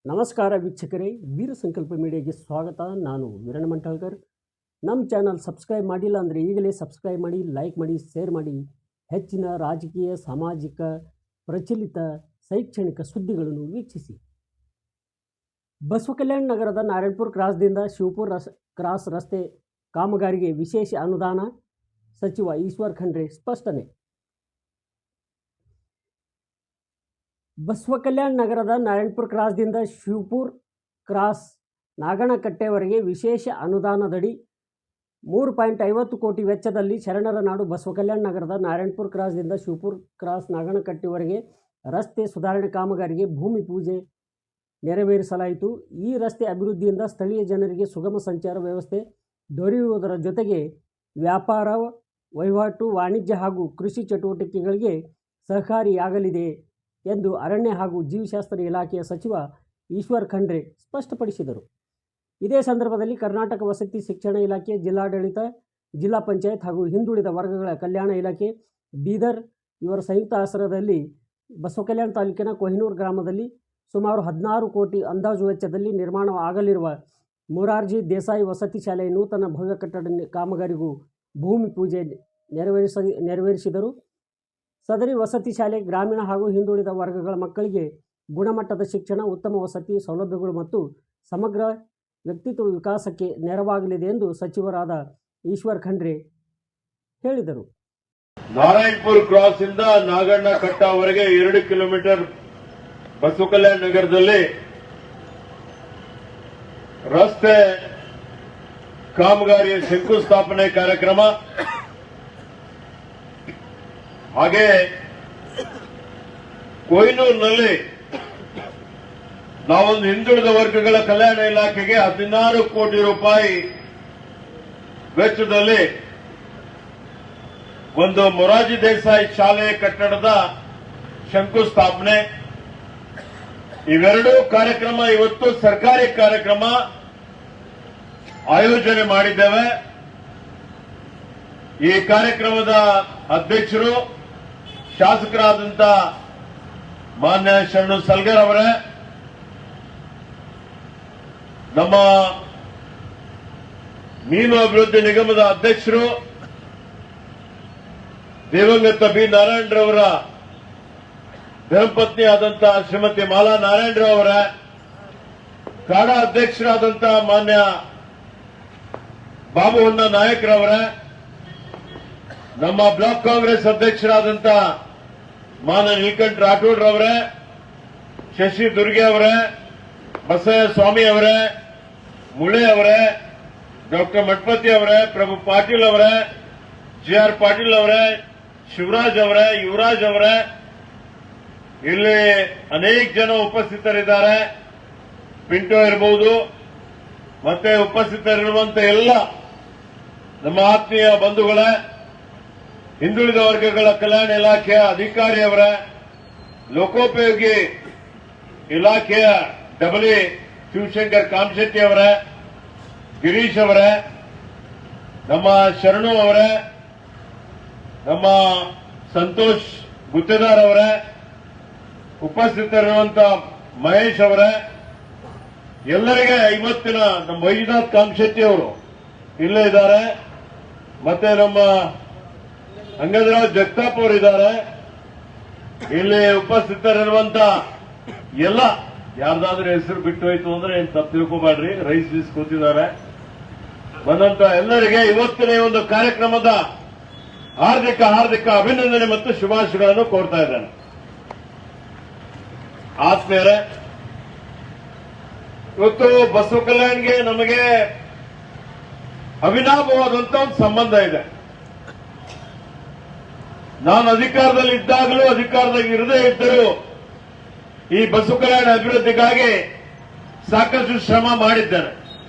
ನಮಸ್ಕಾರ ವೀಕ್ಷಕರೇ, ವೀರ ಸಂಕಲ್ಪ ಮೀಡಿಯಾಗೆ ಸ್ವಾಗತ. ನಾನು ವೀರಣ್ಣ ಮಂಟಾಳ್ಕರ್. ನಮ್ಮ ಚಾನಲ್ ಸಬ್ಸ್ಕ್ರೈಬ್ ಮಾಡಿಲ್ಲ ಅಂದರೆ ಈಗಲೇ ಸಬ್ಸ್ಕ್ರೈಬ್ ಮಾಡಿ, ಲೈಕ್ ಮಾಡಿ, ಶೇರ್ ಮಾಡಿ. ಹೆಚ್ಚಿನ ರಾಜಕೀಯ, ಸಾಮಾಜಿಕ, ಪ್ರಚಲಿತ, ಶೈಕ್ಷಣಿಕ ಸುದ್ದಿಗಳನ್ನು ವೀಕ್ಷಿಸಿ. ಬಸವಕಲ್ಯಾಣ ನಗರದ ನಾರಾಯಣಪುರ ಕ್ರಾಸ್ದಿಂದ ಶಿವಪುರ ಕ್ರಾಸ್ ರಸ್ತೆ ಕಾಮಗಾರಿಗೆ ವಿಶೇಷ ಅನುದಾನ, ಸಚಿವ ಈಶ್ವರ್ ಖಂಡ್ರೆ ಸ್ಪಷ್ಟನೆ. ಬಸವಕಲ್ಯಾಣ ನಗರದ ನಾರಾಯಣಪುರ ಕ್ರಾಸ್ದಿಂದ ಶಿವಪುರ ಕ್ರಾಸ್ ನಾಗನಕಟ್ಟೆವರೆಗೆ ವಿಶೇಷ ಅನುದಾನದಡಿ 3.50 ಕೋಟಿ ವೆಚ್ಚದಲ್ಲಿ ಶರಣರ ನಾಡು ಬಸವಕಲ್ಯಾಣ ನಗರದ ನಾರಾಯಣಪುರ ಕ್ರಾಸ್ದಿಂದ ಶಿವಪುರ ಕ್ರಾಸ್ ನಾಗನಕಟ್ಟೆವರೆಗೆ ರಸ್ತೆ ಸುಧಾರಣೆ ಕಾಮಗಾರಿಗೆ ಭೂಮಿ ಪೂಜೆ ನೆರವೇರಿಸಲಾಯಿತು. ಈ ರಸ್ತೆ ಅಭಿವೃದ್ಧಿಯಿಂದ ಸ್ಥಳೀಯ ಜನರಿಗೆ ಸುಗಮ ಸಂಚಾರ ವ್ಯವಸ್ಥೆ ದೊರೆಯುವುದರ ಜೊತೆಗೆ ವ್ಯಾಪಾರ, ವಹಿವಾಟು, ವಾಣಿಜ್ಯ ಹಾಗೂ ಕೃಷಿ ಚಟುವಟಿಕೆಗಳಿಗೆ ಸಹಕಾರಿಯಾಗಲಿದೆ ಎಂದು ಅರಣ್ಯ ಹಾಗೂ ಜೀವಶಾಸ್ತ್ರ ಇಲಾಖೆಯ ಸಚಿವ ಈಶ್ವರ್ ಖಂಡ್ರೆ ಸ್ಪಷ್ಟಪಡಿಸಿದರು. ಇದೇ ಸಂದರ್ಭದಲ್ಲಿ ಕರ್ನಾಟಕ ವಸತಿ ಶಿಕ್ಷಣ ಇಲಾಖೆ, ಜಿಲ್ಲಾಡಳಿತ, ಜಿಲ್ಲಾ ಪಂಚಾಯತ್ ಹಾಗೂ ಹಿಂದುಳಿದ ವರ್ಗಗಳ ಕಲ್ಯಾಣ ಇಲಾಖೆ ಬೀದರ್ ಇವರ ಸಂಯುಕ್ತ ಆಶ್ರಯದಲ್ಲಿ ಬಸವಕಲ್ಯಾಣ ತಾಲೂಕಿನ ಕೊಹಿನೂರು ಗ್ರಾಮದಲ್ಲಿ ಸುಮಾರು 16 ಕೋಟಿ ಅಂದಾಜು ವೆಚ್ಚದಲ್ಲಿ ನಿರ್ಮಾಣ ಆಗಲಿರುವ ಮೊರಾರ್ಜಿ ದೇಸಾಯಿ ವಸತಿ ಶಾಲೆಯ ನೂತನ ಭವ್ಯ ಕಟ್ಟಡ ಕಾಮಗಾರಿಗೂ ಭೂಮಿ ಪೂಜೆ ನೆರವೇರಿಸಿದರು. ಸದರಿ ವಸತಿ ಶಾಲೆ ಗ್ರಾಮೀಣ ಹಾಗೂ ಹಿಂದುಳಿದ ವರ್ಗಗಳ ಮಕ್ಕಳಿಗೆ ಗುಣಮಟ್ಟದ ಶಿಕ್ಷಣ, ಉತ್ತಮ ವಸತಿ ಸೌಲಭ್ಯಗಳು ಮತ್ತು ಸಮಗ್ರ ವ್ಯಕ್ತಿತ್ವ ವಿಕಾಸಕ್ಕೆ ನೆರವಾಗಲಿದೆ ಎಂದು ಸಚಿವರಾದ ಈಶ್ವರ್ ಖಂಡ್ರೆ ಹೇಳಿದರು. ನಾರಾಯಣಪುರ ಕ್ರಾಸ್ ಇಂದ ನಾಗನಕಟ್ಟೆವರೆಗೆ 2 ಕಿಲೋಮೀಟರ್ ಬಸವಕಲ್ಯಾಣ ನಗರದಲ್ಲಿ ರಸ್ತೆ ಕಾಮಗಾರಿಯ ಶಂಕುಸ್ಥಾಪನೆ ಕಾರ್ಯಕ್ರಮ, ಹಾಗೆ ಕೊಹಿನೂರಿನಲ್ಲಿ ನಾವೊಂದು ಹಿಂದುಳಿದ ವರ್ಗಗಳ ಕಲ್ಯಾಣ ಇಲಾಖೆಗೆ 16 ಕೋಟಿ ರೂಪಾಯಿ ವೆಚ್ಚದಲ್ಲಿ ಒಂದು ಮೊರಾರ್ಜಿ ದೇಸಾಯಿ ಶಾಲೆ ಕಟ್ಟಡದ ಶಂಕುಸ್ಥಾಪನೆ, ಇವೆರಡೂ ಕಾರ್ಯಕ್ರಮ ಇವತ್ತು ಸರ್ಕಾರಿ ಕಾರ್ಯಕ್ರಮ ಆಯೋಜನೆ ಮಾಡಿದ್ದೇವೆ. ಈ ಕಾರ್ಯಕ್ರಮದ ಅಧ್ಯಕ್ಷರು ಶಾಸಕರಾದಂಥ ಮಾನ್ಯ ಶರಣು ಸಲ್ಗರ್ ಅವರೇ, ನಮ್ಮ ಮೀನು ಅಭಿವೃದ್ಧಿ ನಿಗಮದ ಅಧ್ಯಕ್ಷರು ದಿವಂಗತ ಬಿ ನಾರಾಯಣರವರ ಧರ್ಮಪತ್ನಿ ಆದಂತಹ ಶ್ರೀಮತಿ ಮಾಲಾ ನಾರಾಯಣರಾವ್ ಅವರ, ಕಾಡಾ ಅಧ್ಯಕ್ಷರಾದಂತಹ ಮಾನ್ಯ ಬಾಬು ಹೊನ್ನ ನಾಯಕರವರ, ನಮ್ಮ ಬ್ಲಾಕ್ ಕಾಂಗ್ರೆಸ್ ಅಧ್ಯಕ್ಷರಾದಂಥ ಮಾನ್ಯ ನೀಲಕಂಠ ರಾಠೋಡ್ ಅವರೇ, ಶಶಿ ದುರ್ಗೆ ಅವರೇ, ಬಸಯ್ಯ ಸ್ವಾಮಿ ಅವರೇ, ಮುಳೆ ಅವರೇ, ಡಾಕ್ಟರ್ ಮಠಪತಿ ಅವರೇ, ಪ್ರಭು ಪಾಟೀಲ್ ಅವರೇ, ಜಿ.ಆರ್. ಪಾಟೀಲ್ ಅವರೇ, ಶಿವರಾಜ್ ಅವರೇ, ಯುವರಾಜ್ ಅವರೇ, ಇಲ್ಲಿ ಅನೇಕ ಜನ ಉಪಸ್ಥಿತರಿದ್ದಾರೆ. ಪಿಂಟೋ ಇರಬಹುದು, ಮತ್ತೆ ಉಪಸ್ಥಿತರಿರುವಂತ ಎಲ್ಲ ನಮ್ಮ ಆತ್ಮೀಯ ಬಂಧುಗಳೇ, ಹಿಂದುಳಿದ ವರ್ಗಗಳ ಕಲ್ಯಾಣ ಇಲಾಖೆಯ ಅಧಿಕಾರಿಯವರ, ಲೋಕೋಪಯೋಗಿ ಇಲಾಖೆಯ ಡಬಲಿ ಶಿವಶಂಕರ್ ಕಾಮಶೆಟ್ಟಿ ಅವರ, ಗಿರೀಶ್ ಅವರ, ನಮ್ಮ ಶರಣು ಅವರ, ನಮ್ಮ ಸಂತೋಷ್ ಗುತ್ತೇದಾರ್ ಅವರ, ಉಪಸ್ಥಿತರಿರುವಂತ ಮಹೇಶ್ ಅವರ, ಎಲ್ಲರಿಗೆ ಇವತ್ತಿನ ನಮ್ಮ ವೈಜನಾಥ್ ಕಾಮಶೆಟ್ಟಿ ಅವರು ಇಲ್ಲೇ ಇದ್ದಾರೆ, ಮತ್ತೆ ನಮ್ಮ ಅಂಗದರಾವ್ ಜಗತಾಪ್ ಅವರಿದ್ದಾರೆ. ಇಲ್ಲಿ ಉಪಸ್ಥಿತರಿರುವಂತ ಎಲ್ಲ, ಯಾರ್ದಾದ್ರೂ ಹೆಸರು ಬಿಟ್ಟು ಹೋಯ್ತು ಅಂದ್ರೆ ಏನ್ ತಪ್ಪು ತಿಳ್ಕೋಬೇಡ್ರಿ, ರೈಸ್ ಬೀಸ್ ಕೂತಿದ್ದಾರೆ. ಬಂದಂತ ಎಲ್ಲರಿಗೆ ಇವತ್ತಿನ ಒಂದು ಕಾರ್ಯಕ್ರಮದ ಹಾರ್ದಿಕ ಅಭಿನಂದನೆ ಮತ್ತು ಶುಭಾಶಯಗಳನ್ನು ಕೋರ್ತಾ ಇದ್ದೇನೆ. ಆತ್ಮೀಯರೇ, ಇವತ್ತು ಬಸವಕಲ್ಯಾಣ್ಗೆ ನಮಗೆ ಅವಿನಾಭವಾದಂತ ಒಂದು ಸಂಬಂಧ ಇದೆ. ನಾನು ಅಧಿಕಾರದಲ್ಲಿ ಇದ್ದಾಗಲೂ, ಅಧಿಕಾರದಲ್ಲಿ ಇರದೇ ಇದ್ದರೂ ಈ ಬಸವಕಲ್ಯಾಣ ಅಭಿವೃದ್ಧಿಗಾಗಿ ಸಾಕಷ್ಟು ಶ್ರಮ ಮಾಡಿದ್ದೇನೆ.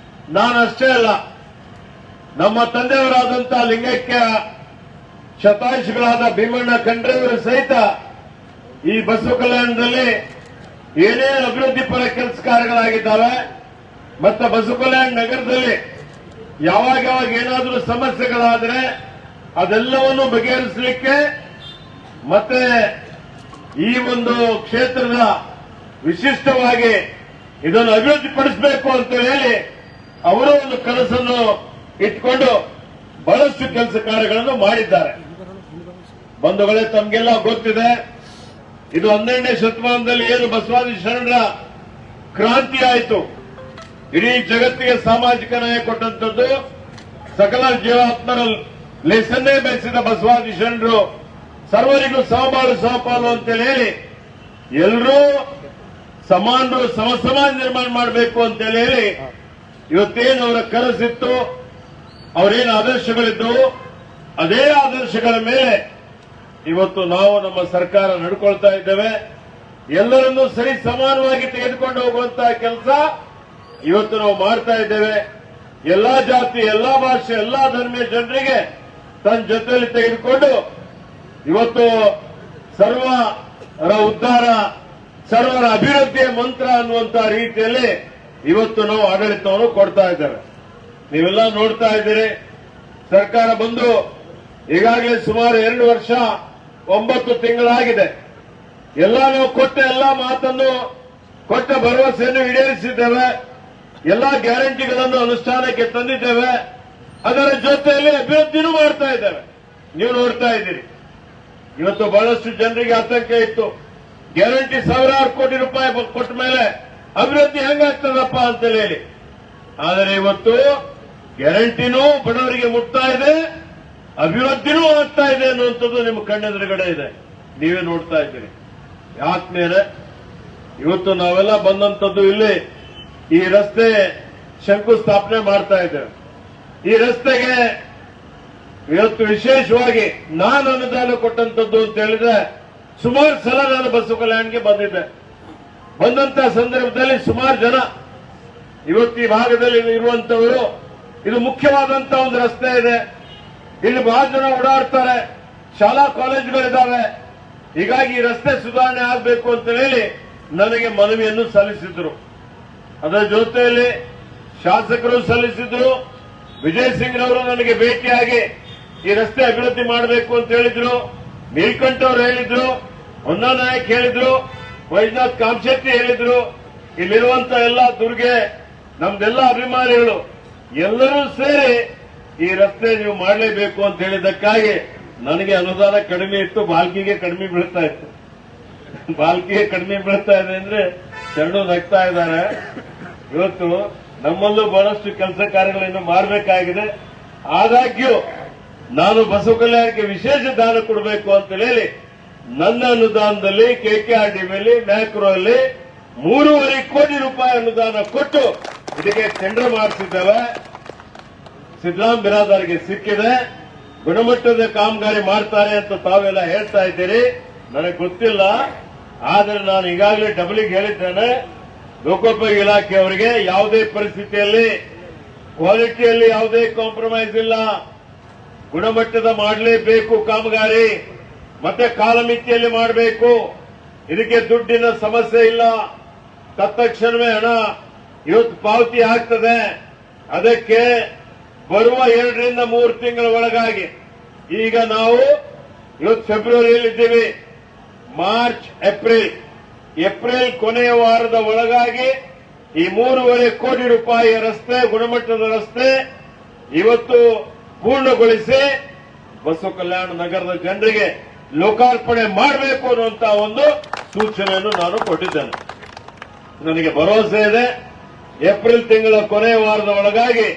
ನಾನಷ್ಟೇ ಅಲ್ಲ, ನಮ್ಮ ತಂದೆಯವರಾದಂತಹ ಲಿಂಗೈಕ್ಯ ಶತಾಯುಷಿಗಳಾದ ಭೀಮಣ್ಣ ಖಂಡ್ರೆಯವರು ಸಹಿತ ಈ ಬಸವಕಲ್ಯಾಣದಲ್ಲಿ ಏನೇನು ಅಭಿವೃದ್ಧಿ ಪರ ಕೆಲಸ ಕಾರ್ಯಗಳಾಗಿದ್ದಾವೆ, ಮತ್ತು ಬಸವಕಲ್ಯಾಣ ನಗರದಲ್ಲಿ ಯಾವಾಗ ಏನಾದರೂ ಸಮಸ್ಯೆಗಳಾದರೆ ಅದೆಲ್ಲವನ್ನು ಬಗೆಹರಿಸಲಿಕ್ಕೆ, ಮತ್ತೆ ಈ ಒಂದು ಕ್ಷೇತ್ರದ ವಿಶಿಷ್ಟವಾಗಿ ಇದನ್ನು ಅಭಿವೃದ್ಧಿಪಡಿಸಬೇಕು ಅಂತ ಹೇಳಿ ಅವರು ಒಂದು ಕನಸನ್ನು ಇಟ್ಕೊಂಡು ಬಹಳಷ್ಟು ಕೆಲಸ ಕಾರ್ಯಗಳನ್ನು ಮಾಡಿದ್ದಾರೆ. ಬಂಧುಗಳೇ, ತಮಗೆಲ್ಲ ಗೊತ್ತಿದೆ, ಇದು 12ನೇ ಶತಮಾನದಲ್ಲಿ ಏನು ಬಸವಾದಿ ಶರಣರ ಕ್ರಾಂತಿ ಆಯಿತು, ಇಡೀ ಜಗತ್ತಿಗೆ ಸಾಮಾಜಿಕ ನ್ಯಾಯ ಕೊಟ್ಟಂತದ್ದು, ಸಕಲ ಜೀವಾತ್ಮರ ಲೆಸನ್ನೇ ಬೆಳೆಸಿದ ಬಸವಾದಿ ಶರಣರು ಸರ್ವರಿಗೂ ಸಮಬಾಳು ಸಮಪಾಲು ಅಂತೇಳಿ ಹೇಳಿ ಎಲ್ಲರೂ ಸಮಾನರು ಸಮಾಜ ನಿರ್ಮಾಣ ಮಾಡಬೇಕು ಅಂತೇಳಿ ಹೇಳಿ ಇವತ್ತೇನು ಅವರ ಕನಸಿತ್ತು, ಅವರೇನು ಆದರ್ಶಗಳಿದ್ದವು, ಅದೇ ಆದರ್ಶಗಳ ಮೇಲೆ ಇವತ್ತು ನಾವು ನಮ್ಮ ಸರ್ಕಾರ ನಡ್ಕೊಳ್ತಾ ಇದ್ದೇವೆ. ಎಲ್ಲರನ್ನೂ ಸರಿ ಸಮಾನವಾಗಿ ತೆಗೆದುಕೊಂಡು ಹೋಗುವಂತಹ ಕೆಲಸ ಇವತ್ತು ನಾವು ಮಾಡ್ತಾ ಇದ್ದೇವೆ. ಎಲ್ಲಾ ಜಾತಿ, ಎಲ್ಲಾ ಭಾಷೆ, ಎಲ್ಲಾ ಧರ್ಮೀಯ ಜನರಿಗೆ ತನ್ನ ಜೊತೆಯಲ್ಲಿ ತೆಗೆದುಕೊಂಡು ಇವತ್ತು ಸರ್ವರ ಉದ್ಧಾರ, ಸರ್ವರ ಅಭಿವೃದ್ಧಿಯ ಮಂತ್ರ ಅನ್ನುವಂತಹ ರೀತಿಯಲ್ಲಿ ಇವತ್ತು ನಾವು ಆಡಳಿತವನ್ನು ಕೊಡ್ತಾ ಇದ್ದೇವೆ. ನೀವೆಲ್ಲ ನೋಡ್ತಾ ಇದ್ದೀರಿ, ಸರ್ಕಾರ ಬಂದು ಈಗಾಗಲೇ ಸುಮಾರು 2 ವರ್ಷ 9 ತಿಂಗಳಾಗಿದೆ. ಎಲ್ಲ ನಾವು ಕೊಟ್ಟ ಎಲ್ಲ ಮಾತನ್ನು, ಕೊಟ್ಟ ಭರವಸೆಯನ್ನು ಈಡೇರಿಸಿದ್ದೇವೆ. ಎಲ್ಲಾ ಗ್ಯಾರಂಟಿಗಳನ್ನು ಅನುಷ್ಠಾನಕ್ಕೆ ತಂದಿದ್ದೇವೆ. ಅದರ ಜೊತೆಯಲ್ಲಿ ಅಭಿವೃದ್ಧಿನೂ ಮಾಡ್ತಾ ಇದ್ದೇವೆ. ನೀವು ನೋಡ್ತಾ ಇದ್ದೀರಿ, ಇವತ್ತು ಬಹಳಷ್ಟು ಜನರಿಗೆ ಆತಂಕ ಇತ್ತು, ಗ್ಯಾರಂಟಿ ಸಾವಿರಾರು ಕೋಟಿ ರೂಪಾಯಿ ಕೊಟ್ಟ ಮೇಲೆ ಅಭಿವೃದ್ಧಿ ಹೆಂಗಾಗ್ತದಪ್ಪ ಅಂತ ಹೇಳಿ. ಆದರೆ ಇವತ್ತು ಗ್ಯಾರಂಟಿನೂ ಬಡವರಿಗೆ ಮುಟ್ತಾ ಇದೆ, ಅಭಿವೃದ್ಧಿನೂ ಆಗ್ತಾ ಇದೆ ಅನ್ನುವಂಥದ್ದು ನಿಮ್ಮ ಕಣ್ಣೆದುರುಗಡೆ ಇದೆ, ನೀವೇ ನೋಡ್ತಾ ಇದ್ದೀರಿ. ಯಾಕೆ ಇವತ್ತು ನಾವೆಲ್ಲ ಬಂದಂತದ್ದು ಇಲ್ಲಿ ಈ ರಸ್ತೆ ಶಂಕುಸ್ಥಾಪನೆ ಮಾಡ್ತಾ ಇದ್ದೇವೆ. ಈ ರಸ್ತೆಗೆ ಇವತ್ತು ವಿಶೇಷವಾಗಿ ನಾನು ಅನುದಾನ ಕೊಟ್ಟಂತದ್ದು ಅಂತ ಹೇಳಿದ್ರೆ ಸುಮಾರು ಸಲ ನಾನು ಬಸವ ಕಲ್ಯಾಣ್ಗೆ ಬಂದಿದ್ದೆ. ಬಂದಂತ ಸಂದರ್ಭದಲ್ಲಿ ಸುಮಾರು ಜನ ಇವತ್ತು ಈ ಭಾಗದಲ್ಲಿ ಇರುವಂತವರು, ಇದು ಮುಖ್ಯವಾದಂತ ಒಂದು ರಸ್ತೆ ಇದೆ, ಇಲ್ಲಿ ಬಹಳ ಜನ ಓಡಾಡ್ತಾರೆ, ಶಾಲಾ ಕಾಲೇಜುಗಳಿದ್ದಾವೆ, ಹೀಗಾಗಿ ಈ ರಸ್ತೆ ಸುಧಾರಣೆ ಆಗಬೇಕು ಅಂತ ಹೇಳಿ ನನಗೆ ಮನವಿಯನ್ನು ಸಲ್ಲಿಸಿದ್ರು. ಅದರ ಜೊತೆಯಲ್ಲಿ ಶಾಸಕರು ಸಲ್ಲಿಸಿದ್ರು, ವಿಜಯ್ ಸಿಂಗ್ರವರು ನನಗೆ ಭೇಟಿಯಾಗಿ ಈ ರಸ್ತೆ ಅಭಿವೃದ್ಧಿ ಮಾಡಬೇಕು ಅಂತ ಹೇಳಿದ್ರು, ನೀಲ್ಕಂಠ ಅವರು ಹೇಳಿದ್ರು, ಹೊನ್ನಾನಾಯಕ್ ಹೇಳಿದ್ರು, ವೈದ್ಯನಾಥ್ ಕಾಮಶೆಟ್ಟಿ ಹೇಳಿದ್ರು, ಇಲ್ಲಿರುವಂತ ಎಲ್ಲ ದುರ್ಗೆ ನಮ್ದೆಲ್ಲ ಅಭಿಮಾನಿಗಳು ಎಲ್ಲರೂ ಸೇರಿ ಈ ರಸ್ತೆ ನೀವು ಮಾಡಲೇಬೇಕು ಅಂತ ಹೇಳಿದ್ದಕ್ಕಾಗಿ ನನಗೆ ಅನುದಾನ ಕಡಿಮೆ ಇತ್ತು, ಬಾಲ್ಕಿಗೆ ಕಡಿಮೆ ಬೀಳ್ತಾ ಇತ್ತು. ಬಾಲ್ಕಿಗೆ ಕಡಿಮೆ ಬೀಳ್ತಾ ಇದೆ ಅಂದ್ರೆ ಶರಣು ನಗ್ತಾ ಇದ್ದಾರೆ. ಇವತ್ತು ನಮ್ಮಲ್ಲೂ ಬಹಳಷ್ಟು ಕೆಲಸ ಕಾರ್ಯಗಳನ್ನು ಮಾಡಬೇಕಾಗಿದೆ. ಆದಾಗ್ಯೂ ನಾನು ಬಸವ ಕಲ್ಯಾಣಕ್ಕೆ ವಿಶೇಷ ದಾನ ಕೊಡಬೇಕು ಅಂತ ಹೇಳಿ ನನ್ನ ಅನುದಾನದಲ್ಲಿ ಕೆಕೆಆರ್ಡಿಬಿಯಲ್ಲಿ ಮ್ಯಾಕ್ರೋ ಅಲ್ಲಿ 3.5 ಕೋಟಿ ರೂಪಾಯಿ ಅನುದಾನ ಕೊಟ್ಟು ಇದಕ್ಕೆ ಟೆಂಡರ್ ಮಾಡಿಸಿದ್ದೇವೆ. ಸಿದ್ದರಾಮ್ ಬಿರಾದಾರ್ಗೆ ಸಿಕ್ಕಿದೆ, ಗುಣಮಟ್ಟದ ಕಾಮಗಾರಿ ಮಾಡ್ತಾರೆ ಅಂತ ತಾವೆಲ್ಲ ಹೇಳ್ತಾ ಇದ್ದೀರಿ, ನನಗೆ ಗೊತ್ತಿಲ್ಲ. ಆದರೆ ನಾನು ಈಗಾಗಲೇ ಡಬಲಿಗೆ ಹೇಳಿದ್ದೇನೆ, ಲೋಕೋಪಯೋಗಿ ಇಲಾಖೆಯವರಿಗೆ ಯಾವುದೇ ಪರಿಸ್ಥಿತಿಯಲ್ಲಿ ಕ್ವಾಲಿಟಿಯಲ್ಲಿ ಯಾವುದೇ ಕಾಂಪ್ರಮೈಸ್ ಇಲ್ಲ, ಗುಣಮಟ್ಟದ ಮಾಡಲೇಬೇಕು ಕಾಮಗಾರಿ, ಮತ್ತೆ ಕಾಲಮಿತಿಯಲ್ಲಿ ಮಾಡಬೇಕು. ಇದಕ್ಕೆ ದುಡ್ಡಿನ ಸಮಸ್ಯೆ ಇಲ್ಲ, ತತ್ಕ್ಷಣವೇ ಹಣ ಇವತ್ತು ಪಾವತಿ ಆಗ್ತದೆ. ಅದಕ್ಕೆ ಬರುವ 2 ರಿಂದ 3 ತಿಂಗಳ ಒಳಗಾಗಿ, ಈಗ ನಾವು ಇವತ್ತು ಫೆಬ್ರವರಿಯಲ್ಲಿದ್ದೀವಿ, ಮಾರ್ಚ್ ಏಪ್ರಿಲ್ ಕೊನೆಯ ವಾರದ ಒಳಗಾಗಿ ಈ 3.5 ಕೋಟಿ ರೂಪಾಯಿಯ ರಸ್ತೆ, ಗುಣಮಟ್ಟದ ರಸ್ತೆ ಇವತ್ತು ಪೂರ್ಣಗೊಳಿಸಿ ಬಸವ ಕಲ್ಯಾಣ ನಗರದ ಜನರಿಗೆ ಲೋಕಾರ್ಪಣೆ ಮಾಡಬೇಕು ಅನ್ನುವಂತಹ ಒಂದು ಸೂಚನೆಯನ್ನು ನಾನು ಕೊಟ್ಟಿದ್ದೇನೆ. ನನಗೆ ಭರವಸೆ ಇದೆ, ಏಪ್ರಿಲ್ ತಿಂಗಳ ಕೊನೆಯ ವಾರದ ಒಳಗಾಗಿ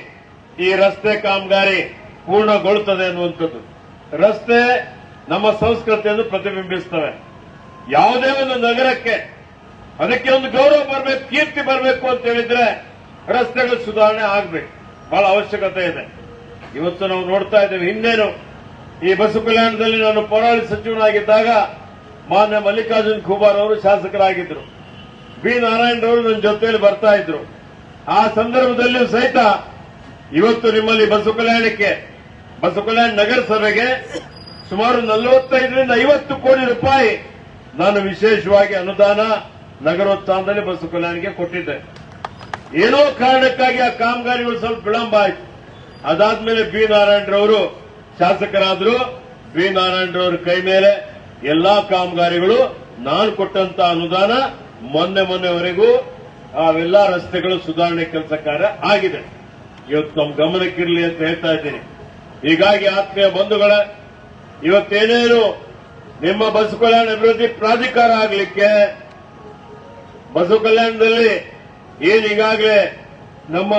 ಈ ರಸ್ತೆ ಕಾಮಗಾರಿ ಪೂರ್ಣಗೊಳ್ಳುತ್ತದೆ ಅನ್ನುವಂಥದ್ದು. ರಸ್ತೆ ನಮ್ಮ ಸಂಸ್ಕೃತಿಯನ್ನು ಪ್ರತಿಬಿಂಬಿಸ್ತವೆ. ಯಾವುದೇ ಒಂದು ನಗರಕ್ಕೆ ಅದಕ್ಕೆ ಒಂದು ಗೌರವ ಬರಬೇಕು, ಕೀರ್ತಿ ಬರಬೇಕು ಅಂತ ಹೇಳಿದ್ರೆ ರಸ್ತೆಗಳು ಸುಧಾರಣೆ ಆಗಬೇಕು, ಬಹಳ ಅವಶ್ಯಕತೆ ಇದೆ. ಇವತ್ತು ನಾವು ನೋಡ್ತಾ ಇದ್ದೇವೆ, ಹಿಂದೇನು ಈ ಬಸವ ಕಲ್ಯಾಣದಲ್ಲಿ ನಾನು ಪೌರಾಳಿ ಸಚಿವನಾಗಿದ್ದಾಗ ಮಾನ್ಯ ಮಲ್ಲಿಕಾರ್ಜುನ್ ಖೂಬಾರ್ ಅವರು ಶಾಸಕರಾಗಿದ್ದರು, ಬಿ ನಾರಾಯಣರವರು ನನ್ನ ಜೊತೆಯಲ್ಲಿ ಬರ್ತಾ ಇದ್ರು. ಆ ಸಂದರ್ಭದಲ್ಲಿಯೂ ಸಹಿತ ಇವತ್ತು ನಿಮ್ಮಲ್ಲಿ ಬಸವ ಕಲ್ಯಾಣ ನಗರಸಭೆಗೆ ಸುಮಾರು 45 ರಿಂದ 50 ಕೋಟಿ ರೂಪಾಯಿ ನಾನು ವಿಶೇಷವಾಗಿ ಅನುದಾನ ನಗರೋತ್ಥಾನದಲ್ಲಿ ಬಸವ ಕಲ್ಯಾಣಿಗೆ ಕೊಟ್ಟಿದ್ದೆ. ಏನೋ ಕಾರಣಕ್ಕಾಗಿ ಆ ಕಾಮಗಾರಿಗಳು ಸ್ವಲ್ಪ ವಿಳಂಬ ಆಯಿತು. ಅದಾದ್ಮೇಲೆ ಬಿ ನಾರಾಯಣರವರು ಶಾಸಕರಾದರು. ಬಿ ನಾರಾಯಣರವರ ಕೈ ಮೇಲೆ ಎಲ್ಲಾ ಕಾಮಗಾರಿಗಳು ನಾನು ಕೊಟ್ಟಂತ ಅನುದಾನ ಮೊನ್ನೆವರೆಗೂ ಅವೆಲ್ಲ ರಸ್ತೆಗಳು ಸುಧಾರಣೆ ಕೆಲಸ ಕಾರ್ಯ ಆಗಿದೆ. ಇವತ್ತು ನಮ್ಮ ಗಮನಕ್ಕಿರಲಿ ಅಂತ ಹೇಳ್ತಾ ಇದ್ದೀನಿ. ಹೀಗಾಗಿ ಆತ್ಮೀಯ ಬಂಧುಗಳ, ಇವತ್ತೇನೇನು ನಿಮ್ಮ ಬಸವ ಕಲ್ಯಾಣ ಅಭಿವೃದ್ಧಿ ಪ್ರಾಧಿಕಾರ ಆಗಲಿಕ್ಕೆ ಬಸವ ಕಲ್ಯಾಣದಲ್ಲಿ ಈಗಾಗಲೇ ನಮ್ಮ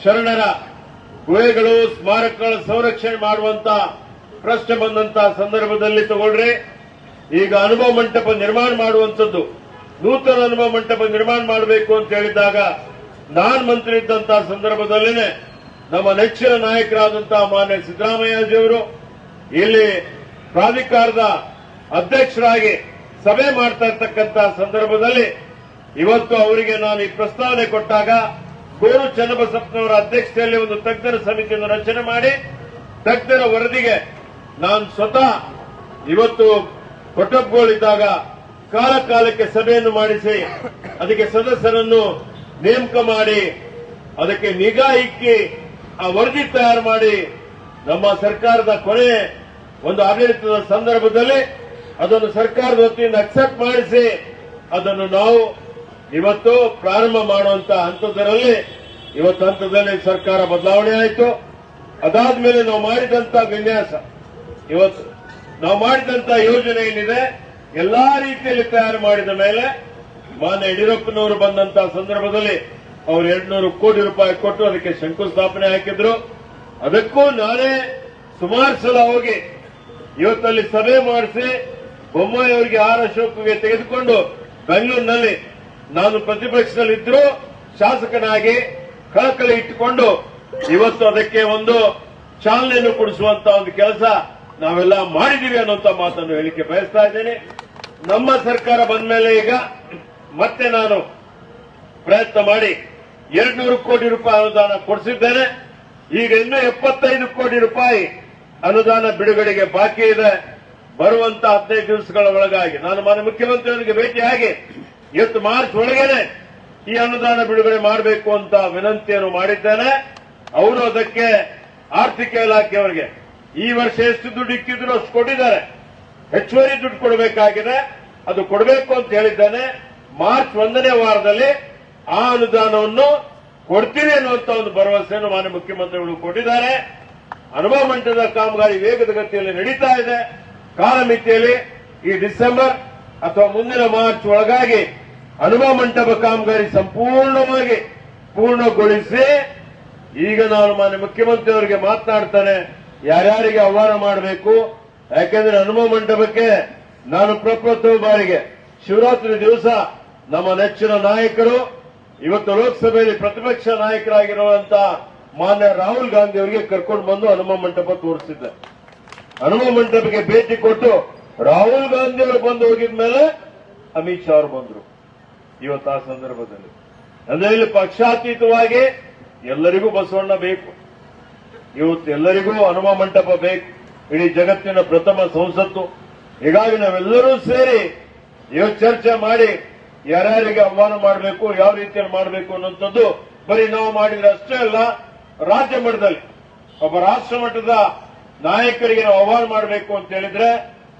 ಶರಣರ ಗುಹೆಗಳು ಸ್ಮಾರಕಗಳ ಸಂರಕ್ಷಣೆ ಮಾಡುವಂತ ಪ್ರಶ್ನೆ ಬಂದಂತ ಸಂದರ್ಭದಲ್ಲಿ ತಗೊಳ್ರಿ. ಈಗ ಅನುಭವ ಮಂಟಪ ನಿರ್ಮಾಣ ಮಾಡುವಂಥದ್ದು, ನೂತನ ಅನುಭವ ಮಂಟಪ ನಿರ್ಮಾಣ ಮಾಡಬೇಕು ಅಂತ ಹೇಳಿದಾಗ ನಾನ್ ಮಂತ್ರಿ ಇದ್ದಂತಹ ಸಂದರ್ಭದಲ್ಲಿನೇ ನಮ್ಮ ನೆಚ್ಚಿನ ನಾಯಕರಾದಂತಹ ಮಾನ್ಯ ಸಿದ್ದರಾಮಯ್ಯಜಿಯವರು ಇಲ್ಲಿ ಪ್ರಾಧಿಕಾರದ ಅಧ್ಯಕ್ಷರಾಗಿ ಸಭೆ ಮಾಡ್ತಾ ಇರ್ತಕ್ಕಂಥ ಸಂದರ್ಭದಲ್ಲಿ ಇವತ್ತು ಅವರಿಗೆ ನಾನು ಈ ಪ್ರಸ್ತಾವನೆ ಕೊಟ್ಟಾಗ ಗೋರು ಚನ್ನಬಸಪ್ಪನವರ ಅಧ್ಯಕ್ಷತೆಯಲ್ಲಿ ಒಂದು ತಜ್ಞರ ಸಮಿತಿಯನ್ನು ರಚನೆ ಮಾಡಿ ತಜ್ಞರ ವರದಿಗೆ ನಾನು ಸ್ವತಃ ಇವತ್ತು ಕೊಟ್ಟಪ್ಪಗಳಿದ್ದಾಗ ಕಾಲ ಕಾಲಕ್ಕೆ ಸಭೆಯನ್ನು ಮಾಡಿಸಿ ಅದಕ್ಕೆ ಸದಸ್ಯರನ್ನು ನೇಮಕ ಮಾಡಿ ಅದಕ್ಕೆ ನಿಗಾ ಇಕ್ಕಿ ಆ ವರದಿ ತಯಾರು ಮಾಡಿ ನಮ್ಮ ಸರ್ಕಾರದ ಕೊನೆ ಒಂದು ಆಡಳಿತದ ಸಂದರ್ಭದಲ್ಲಿ ಅದನ್ನು ಸರ್ಕಾರದ ವತಿಯಿಂದ ಅಕ್ಸೆಪ್ಟ್ ಮಾಡಿಸಿ ಅದನ್ನು ನಾವು ಇವತ್ತು ಪ್ರಾರಂಭ ಮಾಡುವಂತ ಹಂತದಲ್ಲಿ ಇವತ್ತು ಹಂತದಲ್ಲಿ ಸರ್ಕಾರ ಬದಲಾವಣೆ ಆಯಿತು. ಅದಾದ್ಮೇಲೆ ನಾವು ಮಾಡಿದಂತ ವಿನ್ಯಾಸ, ಇವತ್ತು ನಾವು ಮಾಡಿದಂತ ಯೋಜನೆ ಏನಿದೆ ಎಲ್ಲಾ ರೀತಿಯಲ್ಲಿ ತಯಾರು ಮಾಡಿದ ಮೇಲೆ ಮಾನ್ಯ ಯಡಿಯೂರಪ್ಪನವರು ಬಂದಂತ ಸಂದರ್ಭದಲ್ಲಿ ಅವರು 200 ಕೋಟಿ ರೂಪಾಯಿ ಕೊಟ್ಟು ಅದಕ್ಕೆ ಶಂಕುಸ್ಥಾಪನೆ ಹಾಕಿದ್ರು. ಅದಕ್ಕೂ ನಾನೇ ಸುಮಾರು ಸಲ ಹೋಗಿ ಇವತ್ತಲ್ಲಿ ಸಭೆ ಮಾಡಿಸಿ ಬೊಮ್ಮಾಯಿ ಅವರಿಗೆ ಆರ್ ಅಶೋಕ್ಗೆ ತೆಗೆದುಕೊಂಡು ಬೆಂಗಳೂರಿನಲ್ಲಿ ನಾನು ಪ್ರತಿಪಕ್ಷದಲ್ಲಿದ್ದರೂ ಶಾಸಕನಾಗಿ ಕಳಕಳಿ ಇಟ್ಟುಕೊಂಡು ಇವತ್ತು ಅದಕ್ಕೆ ಒಂದು ಚಾಲನೆಯನ್ನು ಕೊಡಿಸುವಂತ ಒಂದು ಕೆಲಸ ನಾವೆಲ್ಲ ಮಾಡಿದೀವಿ ಅನ್ನುವಂತ ಮಾತನ್ನು ಹೇಳಿಕೆ ಬಯಸ್ತಾ ಇದ್ದೇನೆ. ನಮ್ಮ ಸರ್ಕಾರ ಬಂದ ಮೇಲೆ ಈಗ ಮತ್ತೆ ನಾನು ಪ್ರಯತ್ನ ಮಾಡಿ 200 ಕೋಟಿ ರೂಪಾಯಿ ಅನುದಾನ ಕೊಡಿಸಿದ್ದೇನೆ. ಈಗ ಇನ್ನೂ 75 ಕೋಟಿ ರೂಪಾಯಿ ಅನುದಾನ ಬಿಡುಗಡೆಗೆ ಬಾಕಿ ಇದೆ. ಬರುವಂತ 15 ದಿವಸಗಳ ಒಳಗಾಗಿ ನಾನು ಮಾನ್ಯ ಮುಖ್ಯಮಂತ್ರಿಯವರಿಗೆ ಭೇಟಿಯಾಗಿ ಇವತ್ತು ಮಾರ್ಚ್ ಒಳಗೇನೆ ಈ ಅನುದಾನ ಬಿಡುಗಡೆ ಮಾಡಬೇಕು ಅಂತ ವಿನಂತಿಯನ್ನು ಮಾಡಿದ್ದೇನೆ. ಅವರು ಅದಕ್ಕೆ ಆರ್ಥಿಕ ಇಲಾಖೆಯವರಿಗೆ ಈ ವರ್ಷ ಎಷ್ಟು ದುಡ್ಡು ಇಕ್ಕಿದ್ರು ಅಷ್ಟು ಕೊಟ್ಟಿದ್ದಾರೆ. ಹೆಚ್ಚುವರಿ ದುಡ್ಡು ಕೊಡಬೇಕಾಗಿದೆ, ಅದು ಕೊಡಬೇಕು ಅಂತ ಹೇಳಿದ್ದೇನೆ. ಮಾರ್ಚ್ 1ನೇ ವಾರದಲ್ಲಿ ಆ ಅನುದಾನವನ್ನು ಕೊಡ್ತೀವಿ ಅನ್ನುವಂತ ಒಂದು ಭರವಸೆಯನ್ನು ಮಾನ್ಯ ಮುಖ್ಯಮಂತ್ರಿಗಳು ಕೊಟ್ಟಿದ್ದಾರೆ. ಅನುಭವ ಮಂಟಪದ ಕಾಮಗಾರಿ ವೇಗದ ಗತಿಯಲ್ಲಿ ನಡೀತಾ ಇದೆ. ಕಾಲಮಿತಿಯಲ್ಲಿ ಈ ಡಿಸೆಂಬರ್ ಅಥವಾ ಮುಂದಿನ ಮಾರ್ಚ್ ಒಳಗಾಗಿ ಅನುಭವ ಮಂಟಪ ಕಾಮಗಾರಿ ಸಂಪೂರ್ಣವಾಗಿ ಪೂರ್ಣಗೊಳಿಸಿ ಈಗ ನಾನು ಮಾನ್ಯ ಮುಖ್ಯಮಂತ್ರಿಯವರಿಗೆ ಮಾತನಾಡ್ತಾನೆ ಯಾರ್ಯಾರಿಗೆ ಆಹ್ವಾನ ಮಾಡಬೇಕು. ಯಾಕೆಂದ್ರೆ ಅನುಭವ ಮಂಟಪಕ್ಕೆ ನಾನು ಪ್ರಪ್ರಥಮ ಬಾರಿಗೆ ಶಿವರಾತ್ರಿ ದಿವಸ ನಮ್ಮ ನೆಚ್ಚಿನ ನಾಯಕರು ಇವತ್ತು ಲೋಕಸಭೆಯಲ್ಲಿ ಪ್ರತಿಪಕ್ಷ ನಾಯಕರಾಗಿರುವಂತಹ ಮಾನ್ಯ ರಾಹುಲ್ ಗಾಂಧಿ ಅವರಿಗೆ ಕರ್ಕೊಂಡು ಬಂದು ಹನುಮ ಮಂಟಪ ತೋರಿಸಿದ್ದೆ. ಹನುಮ ಮಂಟಪಕ್ಕೆ ಭೇಟಿ ಕೊಟ್ಟು ರಾಹುಲ್ ಗಾಂಧಿ ಅವರು ಬಂದು ಹೋಗಿದ ಮೇಲೆ ಅಮಿತ್ ಶಾ ಅವರು ಬಂದರು. ಇವತ್ತು ಆ ಸಂದರ್ಭದಲ್ಲಿ ಅಂದ್ರೆ ಇಲ್ಲಿ ಪಕ್ಷಾತೀತವಾಗಿ ಎಲ್ಲರಿಗೂ ಬಸವಣ್ಣ ಬೇಕು. ಇವತ್ತು ಎಲ್ಲರಿಗೂ ಹನುಮ ಮಂಟಪ ಬೇಕು. ಇಡೀ ಜಗತ್ತಿನ ಪ್ರಥಮ ಸಂಸತ್ತು. ಹೀಗಾಗಿ ನಾವೆಲ್ಲರೂ ಸೇರಿ ಇವತ್ತು ಚರ್ಚೆ ಮಾಡಿ ಯಾರ್ಯಾರಿಗೆ ಆಹ್ವಾನ ಮಾಡಬೇಕು, ಯಾವ ರೀತಿಯಲ್ಲಿ ಮಾಡಬೇಕು ಅನ್ನುವಂಥದ್ದು ಬರೀ ನಾವು ಮಾಡಿದ್ರೆ ಅಷ್ಟೇ ಅಲ್ಲ, ರಾಜ್ಯ ಮಟ್ಟದಲ್ಲಿ ಒಬ್ಬ ರಾಷ್ಟ್ರ ಮಟ್ಟದ ನಾಯಕರಿಗೆ ನಾವು ಆಹ್ವಾನ ಮಾಡಬೇಕು ಅಂತ ಹೇಳಿದ್ರೆ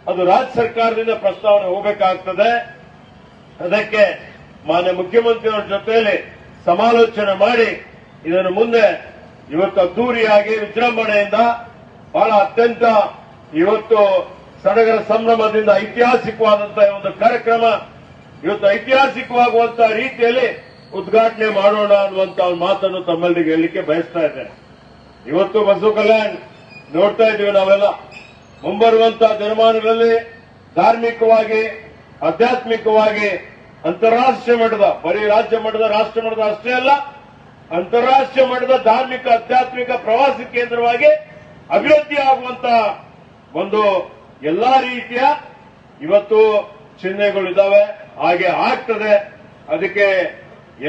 ಅದು ರಾಜ್ಯ ಸರ್ಕಾರದಿಂದ ಪ್ರಸ್ತಾವನೆ ಹೋಗಬೇಕಾಗ್ತದೆ. ಅದಕ್ಕೆ ಮಾನ್ಯ ಮುಖ್ಯಮಂತ್ರಿಯವರ ಜೊತೆಯಲ್ಲಿ ಸಮಾಲೋಚನೆ ಮಾಡಿ ಇದನ್ನು ಮುಂದೆ ಇವತ್ತು ಅದ್ದೂರಿಯಾಗಿ ವಿಜೃಂಭಣೆಯಿಂದ ಬಹಳ ಅತ್ಯಂತ ಇವತ್ತು ಸಡಗರ ಸಂಭ್ರಮದಿಂದ ಐತಿಹಾಸಿಕವಾದಂತಹ ಒಂದು ಕಾರ್ಯಕ್ರಮ ಇವತ್ತು ಐತಿಹಾಸಿಕವಾಗುವಂತಹ ರೀತಿಯಲ್ಲಿ ಉದ್ಘಾಟನೆ ಮಾಡೋಣ ಅನ್ನುವಂತ ಒಂದು ಮಾತನ್ನು ತಮ್ಮಲ್ಲಿಗೆ ಹೇಳಲಿಕ್ಕೆ ಬಯಸ್ತಾ ಇದ್ದೇನೆ. ಇವತ್ತು ಬಸವ ಕಲ್ಯಾಣ ನೋಡ್ತಾ ಇದ್ದೀವಿ ನಾವೆಲ್ಲ. ಮುಂಬರುವಂತಹ ದಿನಮಾನಗಳಲ್ಲಿ ಧಾರ್ಮಿಕವಾಗಿ ಆಧ್ಯಾತ್ಮಿಕವಾಗಿ ಅಂತಾರಾಷ್ಟ್ರೀಯ ಮಟ್ಟದ, ಬರೀ ರಾಜ್ಯ ಮಟ್ಟದ ರಾಷ್ಟ್ರ ಮಟ್ಟದ ಅಷ್ಟೇ ಅಲ್ಲ, ಅಂತಾರಾಷ್ಟ್ರೀಯ ಮಟ್ಟದ ಧಾರ್ಮಿಕ ಆಧ್ಯಾತ್ಮಿಕ ಪ್ರವಾಸಿ ಕೇಂದ್ರವಾಗಿ ಅಭಿವೃದ್ಧಿ ಆಗುವಂತಹ ಒಂದು ಎಲ್ಲಾ ರೀತಿಯ ಇವತ್ತು ಚಿಹ್ನೆಗಳಿದ್ದಾವೆ. ಹಾಗೆ ಆಗ್ತದೆ. ಅದಕ್ಕೆ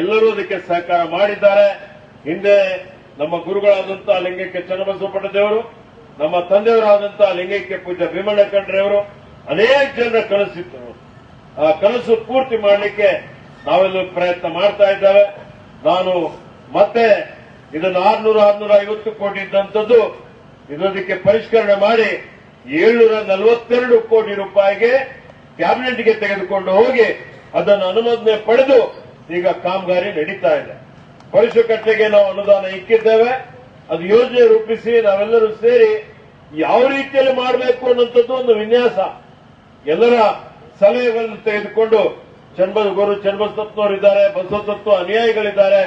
ಎಲ್ಲರೂ ಅದಕ್ಕೆ ಸಹಕಾರ ಮಾಡಿದ್ದಾರೆ. ಹಿಂದೆ ನಮ್ಮ ಗುರುಗಳಾದಂತಹ ಲಿಂಗೈಕ್ಯ ಚನ್ನಬಸವ ದೇವರು, ನಮ್ಮ ತಂದೆಯವರಾದಂತಹ ಲಿಂಗೈಕ್ಯ ಪೂಜ್ಯ ಭೀಮಣ್ಣ ಖಂಡ್ರೆಯವರು ಅನೇಕ ಜನರ ಕನಸಿತ್ತು. ಆ ಕನಸು ಪೂರ್ತಿ ಮಾಡಲಿಕ್ಕೆ ನಾವೆಲ್ಲ ಪ್ರಯತ್ನ ಮಾಡ್ತಾ ಇದ್ದೇವೆ. ನಾನು ಮತ್ತೆ ಇದನ್ನು 650 ಕೋಟಿ ಇದ್ದಂಥದ್ದು ಇದಕ್ಕೆ ಪರಿಷ್ಕರಣೆ ಮಾಡಿ 742 ಕೋಟಿ ರೂಪಾಯಿಗೆ ಕ್ಯಾಬಿನೆಟ್ಗೆ ತೆಗೆದುಕೊಂಡು ಹೋಗಿ ಅದನ್ನು ಅನುಮೋದನೆ ಪಡೆದು ಈಗ ಕಾಮಗಾರಿ ನಡೀತಾ ಇದೆ. ವರ್ಷಗಟ್ಟಲೆಗೆ ನಾವು ಅನುದಾನ ಇಕ್ಕಿದ್ದೇವೆ. ಅದು ಯೋಜನೆ ರೂಪಿಸಿ ನಾವೆಲ್ಲರೂ ಸೇರಿ ಯಾವ ರೀತಿಯಲ್ಲಿ ಮಾಡಬೇಕು ಅನ್ನೋಂಥದ್ದು ಒಂದು ವಿನ್ಯಾಸ, ಎಲ್ಲರ ಸಲಹೆಗಳನ್ನು ತೆಗೆದುಕೊಂಡು ಗುರು ಚನ್ನಬಸಪ್ಪನವರಿದ್ದಾರೆ, ಬಸವತತ್ವ ಅನುಯಾಯಿಗಳಿದ್ದಾರೆ,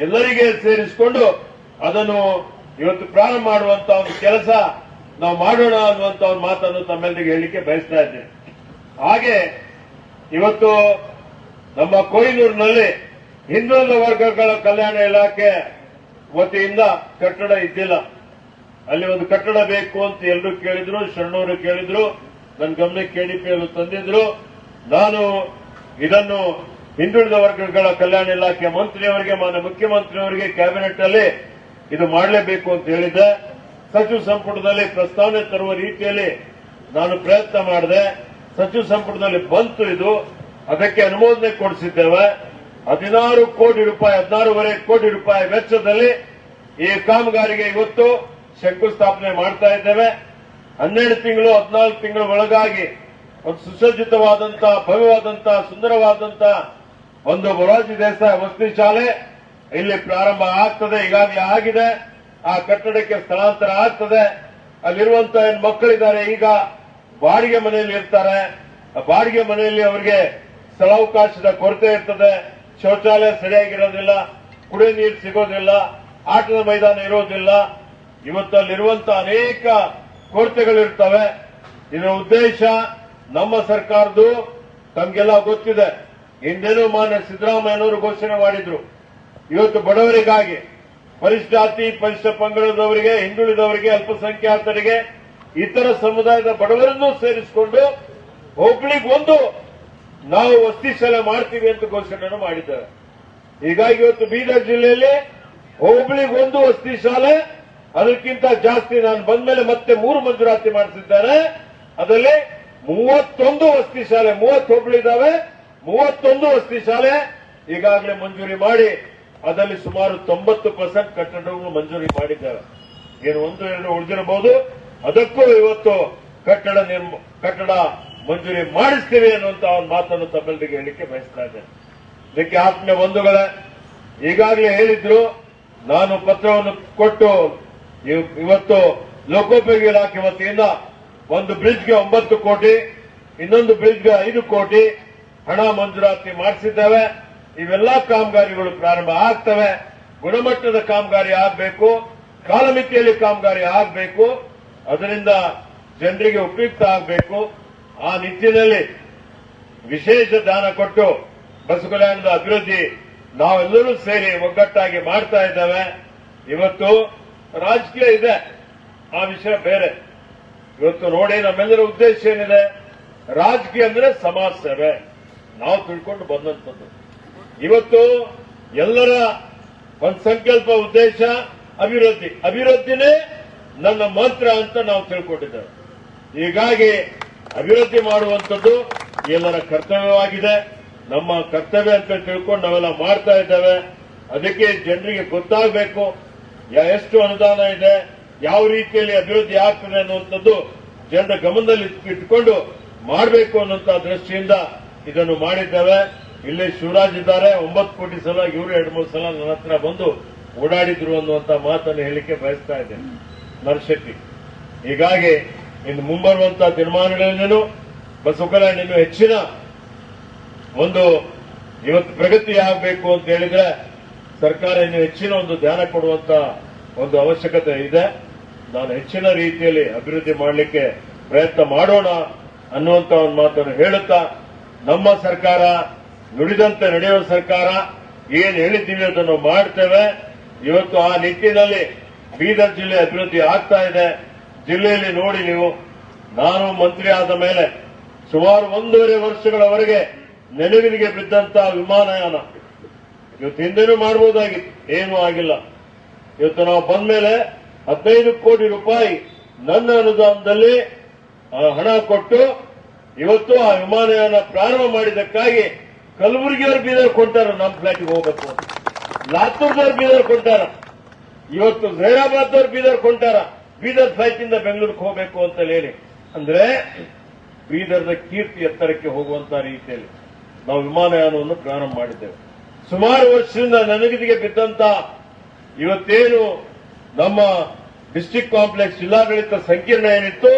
ಎಲ್ಲರಿಗೆ ಸೇರಿಸಿಕೊಂಡು ಅದನ್ನು ಇವತ್ತು ಪ್ರಾರಂಭ ಮಾಡುವಂತ ಒಂದು ಕೆಲಸ ನಾವು ಮಾಡೋಣ ಅನ್ನುವಂತ ಒಂದು ಮಾತನ್ನು ತಮ್ಮೆಲ್ಲರಿಗೆ ಹೇಳಲಿಕ್ಕೆ ಬಯಸ್ತಾ ಇದ್ದೇನೆ. ಹಾಗೆ ಇವತ್ತು ನಮ್ಮ ಕೊಯ್ನೂರಿನಲ್ಲಿ ಹಿಂದುಳಿದ ವರ್ಗಗಳ ಕಲ್ಯಾಣ ಇಲಾಖೆ ವತಿಯಿಂದ ಕಟ್ಟಡ ಇದ್ದಿಲ್ಲ. ಅಲ್ಲಿ ಒಂದು ಕಟ್ಟಡ ಬೇಕು ಅಂತ ಎಲ್ಲರೂ ಕೇಳಿದ್ರು, ಶರಣವರು ಕೇಳಿದ್ರು, ನನ್ನ ಗಮನಕ್ಕೆ ಕೆಡಿಪಿಯಲ್ಲೂ ತಂದಿದ್ರು. ನಾನು ಇದನ್ನು ಹಿಂದುಳಿದ ವರ್ಗಗಳ ಕಲ್ಯಾಣ ಇಲಾಖೆ ಮಂತ್ರಿಯವರಿಗೆ, ಮಾನ್ಯ ಮುಖ್ಯಮಂತ್ರಿಯವರಿಗೆ ಕ್ಯಾಬಿನೆಟ್ ಅಲ್ಲಿ ಇದು ಮಾಡಲೇಬೇಕು ಅಂತ ಹೇಳಿದ್ದೆ. ಸಚಿವ ಸಂಪುಟದಲ್ಲಿ ಪ್ರಸ್ತಾವನೆ ತರುವ ರೀತಿಯಲ್ಲಿ ನಾನು ಪ್ರಯತ್ನ ಮಾಡಿದೆ. ಸಚಿವ ಸಂಪುಟದಲ್ಲಿ ಬಂತು ಇದು, ಅದಕ್ಕೆ ಅನುಮೋದನೆ ಕೊಡಿಸಿದ್ದೇವೆ. 16 ಕೋಟಿ ರೂಪಾಯಿ, 16.5 ಕೋಟಿ ರೂಪಾಯಿ ವೆಚ್ಚದಲ್ಲಿ ಈ ಕಾಮಗಾರಿಗೆ ಇವತ್ತು ಶಂಕುಸ್ಥಾಪನೆ ಮಾಡ್ತಾ ಇದ್ದೇವೆ. 12 ತಿಂಗಳು 14 ತಿಂಗಳ ಒಳಗಾಗಿ ಒಂದು ಸುಸಜ್ಜಿತವಾದಂತಹ, ಭವ್ಯವಾದಂತಹ, ಸುಂದರವಾದಂತಹ ಒಂದು ಮೊರಾರ್ಜಿ ದೇಸಾಯಿ ವಸತಿ ಶಾಲೆ ಇಲ್ಲಿ ಪ್ರಾರಂಭ ಆಗ್ತದೆ. ಈಗಾಗಲೇ ಆಗಿದೆ. ಆ ಕಟ್ಟಡಕ್ಕೆ ಸ್ಥಳಾಂತರ ಆಗ್ತದೆ. ಅಲ್ಲಿರುವಂತಹ ಏನು ಮಕ್ಕಳಿದ್ದಾರೆ ಈಗ ಬಾಡಿಗೆ ಮನೆಯಲ್ಲಿ ಇರ್ತಾರೆ. ಆ ಬಾಡಿಗೆ ಮನೆಯಲ್ಲಿ ಅವರಿಗೆ ಸ್ಥಳಾವಕಾಶದ ಕೊರತೆ ಇರ್ತದೆ. ಶೌಚಾಲಯ ಸರಿಯಾಗಿರೋದಿಲ್ಲ, ಕುಡಿಯ ನೀರು ಸಿಗೋದಿಲ್ಲ, ಆಟದ ಮೈದಾನ ಇರೋದಿಲ್ಲ. ಇವತ್ತು ಅಲ್ಲಿರುವಂತಹ ಅನೇಕ ಕೊರತೆಗಳಿರ್ತವೆ. ಇದರ ಉದ್ದೇಶ ನಮ್ಮ ಸರ್ಕಾರದ್ದು ತಮಗೆಲ್ಲ ಗೊತ್ತಿದೆ. ಹಿಂದೇನೂ ಮಾನ್ಯ ಸಿದ್ದರಾಮಯ್ಯನವರು ಘೋಷಣೆ ಮಾಡಿದ್ರು, ಇವತ್ತು ಬಡವರಿಗಾಗಿ, ಪರಿಶಿಷ್ಟ ಜಾತಿ, ಪರಿಶಿಷ್ಟ ಪಂಗಡದವರಿಗೆ, ಹಿಂದುಳಿದವರಿಗೆ, ಅಲ್ಪಸಂಖ್ಯಾತರಿಗೆ, ಇತರ ಸಮುದಾಯದ ಬಡವರನ್ನೂ ಸೇರಿಸಿಕೊಂಡು ಒಬ್ಬಳಿಗೊಂದು ನಾವು ವಸತಿ ಶಾಲೆ ಮಾಡ್ತೀವಿ ಅಂತ ಘೋಷಣೆಯನ್ನು ಮಾಡಿದ್ದೇವೆ. ಹೀಗಾಗಿ ಇವತ್ತು ಬೀದರ್ ಜಿಲ್ಲೆಯಲ್ಲಿ ಒಬ್ಬಳಿಗೊಂದು ವಸತಿ ಶಾಲೆ, ಅದಕ್ಕಿಂತ ಜಾಸ್ತಿ ನಾನು ಬಂದ್ಮೇಲೆ ಮತ್ತೆ 3 ಮಂಜೂರಾತಿ ಮಾಡಿಸಿದ್ದೇನೆ. ಅದರಲ್ಲಿ 31 ವಸತಿ ಶಾಲೆ, 30 ಹೋಬಳಿದಾವೆ, 31 ವಸತಿ ಶಾಲೆ ಈಗಾಗಲೇ ಮಂಜೂರಿ ಮಾಡಿ ಅದರಲ್ಲಿ ಸುಮಾರು 90% ಕಟ್ಟಡವನ್ನು ಮಂಜೂರಿ ಮಾಡಿದ್ದೇವೆ. ಏನು 1-2 ಉಳಿದಿರಬಹುದು, ಅದಕ್ಕೂ ಇವತ್ತು ಕಟ್ಟಡ ಮಂಜೂರಿ ಮಾಡಿಸ್ತೀವಿ ಅನ್ನುವಂತ ಒಂದು ಮಾತನ್ನು ತಮ್ಮೆಲ್ಲರಿಗೆ ಹೇಳಲಿಕ್ಕೆ ಬಯಸ್ತಾ ಇದ್ದೇನೆ. ಇದಕ್ಕೆ ಆತ್ಮೀಯ ಬಂಧುಗಳೇ, ಈಗಾಗಲೇ ಹೇಳಿದ್ರು, ನಾನು ಪತ್ರವನ್ನು ಕೊಟ್ಟು ಇವತ್ತು ಲೋಕೋಪಯೋಗಿ ಇಲಾಖೆ ವತಿಯಿಂದ ಒಂದು ಬ್ರಿಡ್ಜ್ಗೆ 9 ಕೋಟಿ, ಇನ್ನೊಂದು ಬ್ರಿಡ್ಜ್ಗೆ 5 ಕೋಟಿ ಹಣ ಮಂಜೂರಾತಿ ಮಾಡಿಸಿದ್ದೇವೆ. ಇವೆಲ್ಲಾ ಕಾಮಗಾರಿಗಳು ಪ್ರಾರಂಭ ಆಗ್ತವೆ. ಗುಣಮಟ್ಟದ ಕಾಮಗಾರಿ ಆಗಬೇಕು, ಕಾಲಮಿತಿಯಲ್ಲಿ ಕಾಮಗಾರಿ ಆಗಬೇಕು, ಅದರಿಂದ ಜನರಿಗೆ ಉಪಯುಕ್ತ ಆಗಬೇಕು. ಆ ನಿಟ್ಟಿನಲ್ಲಿ ವಿಶೇಷ ದಾನ ಕೊಟ್ಟು ಬಸವಕಲ್ಯಾಣದ ಅಭಿವೃದ್ಧಿ ನಾವೆಲ್ಲರೂ ಸೇರಿ ಒಗ್ಗಟ್ಟಾಗಿ ಮಾಡ್ತಾ ಇದ್ದೇವೆ. ಇವತ್ತು ರಾಜಕೀಯ ಇದೆ, ಆ ವಿಷಯ ಬೇರೆ. ಇವತ್ತು ನೋಡಿ, ನಮ್ಮೆಲ್ಲರ ಉದ್ದೇಶ ಏನಿದೆ? ರಾಜಕೀಯ ಅಂದ್ರೆ ಸಮಾಜ ಸೇವೆ, ನಾವು ತಿಳ್ಕೊಂಡು ಬಂದಂಥದ್ದು. ಇವತ್ತು ಎಲ್ಲರ ಒಂದು ಸಂಕಲ್ಪ, ಉದ್ದೇಶ ಅಭಿವೃದ್ಧಿನೇ ನನ್ನ ಮಂತ್ರ ಅಂತ ನಾವು ತಿಳ್ಕೊಂಡಿದ್ದೇವೆ. ಹೀಗಾಗಿ ಅಭಿವೃದ್ಧಿ ಮಾಡುವಂಥದ್ದು ಎಲ್ಲರ ಕರ್ತವ್ಯವಾಗಿದೆ, ನಮ್ಮ ಕರ್ತವ್ಯ ಅಂತ ತಿಳ್ಕೊಂಡು ನಾವೆಲ್ಲ ಮಾಡ್ತಾ ಇದ್ದೇವೆ. ಅದಕ್ಕೆ ಜನರಿಗೆ ಗೊತ್ತಾಗಬೇಕು ಎಷ್ಟು ಅನುದಾನ ಇದೆ, ಯಾವ ರೀತಿಯಲ್ಲಿ ಅಭಿವೃದ್ಧಿ ಆಗ್ತದೆ ಅನ್ನುವಂಥದ್ದು ಜನರ ಗಮನದಲ್ಲಿ ಇಟ್ಕೊಂಡು ಮಾಡಬೇಕು ಅನ್ನುವಂಥ ದೃಷ್ಟಿಯಿಂದ ಇದನ್ನು ಮಾಡಿದ್ದೇವೆ. ಇಲ್ಲಿ ಶಿವರಾಜ್ ಇದ್ದಾರೆ, 9 ಕೋಟಿ ಸಲ ಇವರು 2-3 ಸಲ ನನ್ನ ಹತ್ರ ಬಂದು ಓಡಾಡಿದ್ರು ಅನ್ನುವಂಥ ಮಾತನ್ನು ಹೇಳಿಕೆ ಬಯಸ್ತಾ ಇದ್ದೇನೆ. ನರಶೆಟ್ಟಿ. ಹೀಗಾಗಿ ಇನ್ನು ಮುಂಬರುವಂತಹ ದಿನಮಾನಗಳಲ್ಲೇನು ಬಸವಕಲ್ಯಾಣ ಇನ್ನೂ ಹೆಚ್ಚಿನ ಒಂದು ಇವತ್ತು ಪ್ರಗತಿ ಆಗಬೇಕು ಅಂತ ಹೇಳಿದ್ರೆ ಸರ್ಕಾರ ಇನ್ನು ಹೆಚ್ಚಿನ ಒಂದು ಧ್ಯಾನ ಕೊಡುವಂತ ಒಂದು ಅವಶ್ಯಕತೆ ಇದೆ. ನಾನು ಹೆಚ್ಚಿನ ರೀತಿಯಲ್ಲಿ ಅಭಿವೃದ್ಧಿ ಮಾಡಲಿಕ್ಕೆ ಪ್ರಯತ್ನ ಮಾಡೋಣ ಅನ್ನುವಂತ ಒಂದು ಮಾತನ್ನು ಹೇಳುತ್ತಾ, ನಮ್ಮ ಸರ್ಕಾರ ನುಡಿದಂತೆ ನಡೆಯುವ ಸರ್ಕಾರ, ಏನ್ ಹೇಳಿದ್ದೀವಿ ಅದನ್ನು ಮಾಡ್ತೇವೆ. ಇವತ್ತು ಆ ನಿಟ್ಟಿನಲ್ಲಿ ಬೀದರ್ ಜಿಲ್ಲೆ ಅಭಿವೃದ್ಧಿ ಆಗ್ತಾ ಇದೆ. ಜಿಲ್ಲೆಯಲ್ಲಿ ನೋಡಿ ನೀವು, ನಾನು ಮಂತ್ರಿ ಆದ ಮೇಲೆ ಸುಮಾರು 1.5 ವರ್ಷಗಳವರೆಗೆ ನೆಲವಿಗೆ ಬಿದ್ದಂತಹ ವಿಮಾನಯಾನ ಇವತ್ತು ಹಿಂದೆನೂ ಮಾಡಬಹುದಾಗಿತ್ತು, ಏನೂ ಆಗಿಲ್ಲ. ಇವತ್ತು ನಾವು ಬಂದ ಮೇಲೆ 15 ಕೋಟಿ ರೂಪಾಯಿ ನನ್ನ ಅನುದಾನದಲ್ಲಿ ಹಣ ಕೊಟ್ಟು ಇವತ್ತು ಆ ವಿಮಾನಯಾನ ಪ್ರಾರಂಭ ಮಾಡಿದ್ದಕ್ಕಾಗಿ ಕಲಬುರಗಿಯವರು ಬೀದರ್ ಕೊಂಟಾರ, ನಮ್ಮ ಫ್ಲೈಟ್ಗೆ ಹೋಗಬೇಕು ಅಂತ. ಲಾತೂರ್ದವ್ರು ಬೀದರ್ ಕೊಂಟಾರ, ಇವತ್ತು ಜೈರಾಬಾದ್ದವ್ರು ಬೀದರ್ ಕೊಂಟಾರ, ಬೀದರ್ ಫ್ಲೈಟ್ ಇಂದ ಬೆಂಗಳೂರಿಗೆ ಹೋಗಬೇಕು ಅಂತ ಹೇಳಿ. ಅಂದ್ರೆ ಬೀದರ್ನ ಕೀರ್ತಿ ಎತ್ತರಕ್ಕೆ ಹೋಗುವಂತ ರೀತಿಯಲ್ಲಿ ನಾವು ವಿಮಾನಯಾನವನ್ನು ಪ್ರಾರಂಭ ಮಾಡಿದ್ದೇವೆ. ಸುಮಾರು ವರ್ಷದಿಂದ ನನಗಿದಿಗೆ ಬಿದ್ದಂತ ಇವತ್ತೇನು ನಮ್ಮ ಡಿಸ್ಟ್ರಿಕ್ಟ್ ಕಾಂಪ್ಲೆಕ್ಸ್ ಜಿಲ್ಲಾಡಳಿತ ಸಂಕೀರ್ಣ ಏನಿತ್ತು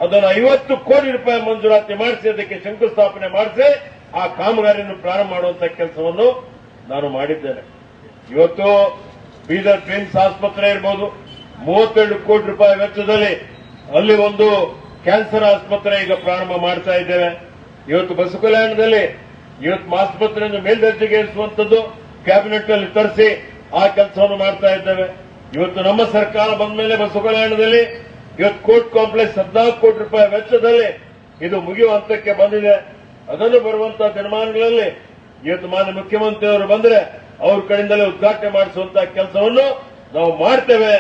ಅದನ್ನು 50 ಕೋಟಿ ರೂಪಾಯಿ ಮಂಜೂರಾತಿ ಮಾಡಿಸಿ ಅದಕ್ಕೆ ಶಂಕುಸ್ಥಾಪನೆ ಮಾಡಿಸಿ ಆ ಕಾಮಗಾರಿಯನ್ನು ಪ್ರಾರಂಭ ಮಾಡುವಂತ ಕೆಲಸವನ್ನು ನಾನು ಮಾಡಿದ್ದೇನೆ. ಇವತ್ತು ಬೀದರ್ ಪ್ರಿಮ್ಸ್ ಆಸ್ಪತ್ರೆ ಇರಬಹುದು, 32 ಕೋಟಿ ರೂಪಾಯಿ ವೆಚ್ಚದಲ್ಲಿ ಅಲ್ಲಿ ಒಂದು ಕ್ಯಾನ್ಸರ್ ಆಸ್ಪತ್ರೆ ಈಗ ಪ್ರಾರಂಭ ಮಾಡ್ತಾ ಇದ್ದೇವೆ. ಇವತ್ತು ಬಸವಕಲ್ಯಾಣದಲ್ಲಿ ಇವತ್ತು ಆಸ್ಪತ್ರೆಯನ್ನು ಮೇಲ್ದರ್ಜೆಗೆ ಏರಿಸುವಂತದ್ದು ಕ್ಯಾಬಿನೆಟ್ ನಲ್ಲಿ ತರಿಸಿ ಆ ಕೆಲಸವನ್ನು ಮಾಡ್ತಾ ಇದ್ದೇವೆ. ಇವತ್ತು ನಮ್ಮ ಸರ್ಕಾರ ಬಂದ ಮೇಲೆ ಬಸವಕಲ್ಯಾಣದಲ್ಲಿ ಇವತ್ತು ಕೋರ್ಟ್ ಕಾಂಪ್ಲೆಕ್ಸ್ 14 ಕೋಟಿ ರೂಪಾಯಿ ವೆಚ್ಚದಲ್ಲಿ ಇದು ಮುಗಿಯುವ ಹಂತಕ್ಕೆ ಬಂದಿದೆ. ಅದನ್ನು ಬರುವಂತಹ ದಿನಮಾನಗಳಲ್ಲಿ ಇವತ್ತು ಮಾನ್ಯ ಮುಖ್ಯಮಂತ್ರಿಯವರು ಬಂದ್ರೆ ಅವ್ರ ಕಡೆಯಿಂದಲೇ ಉದ್ಘಾಟನೆ ಮಾಡಿಸುವಂತಹ ಕೆಲಸವನ್ನು ನಾವು ಮಾಡ್ತೇವೆ.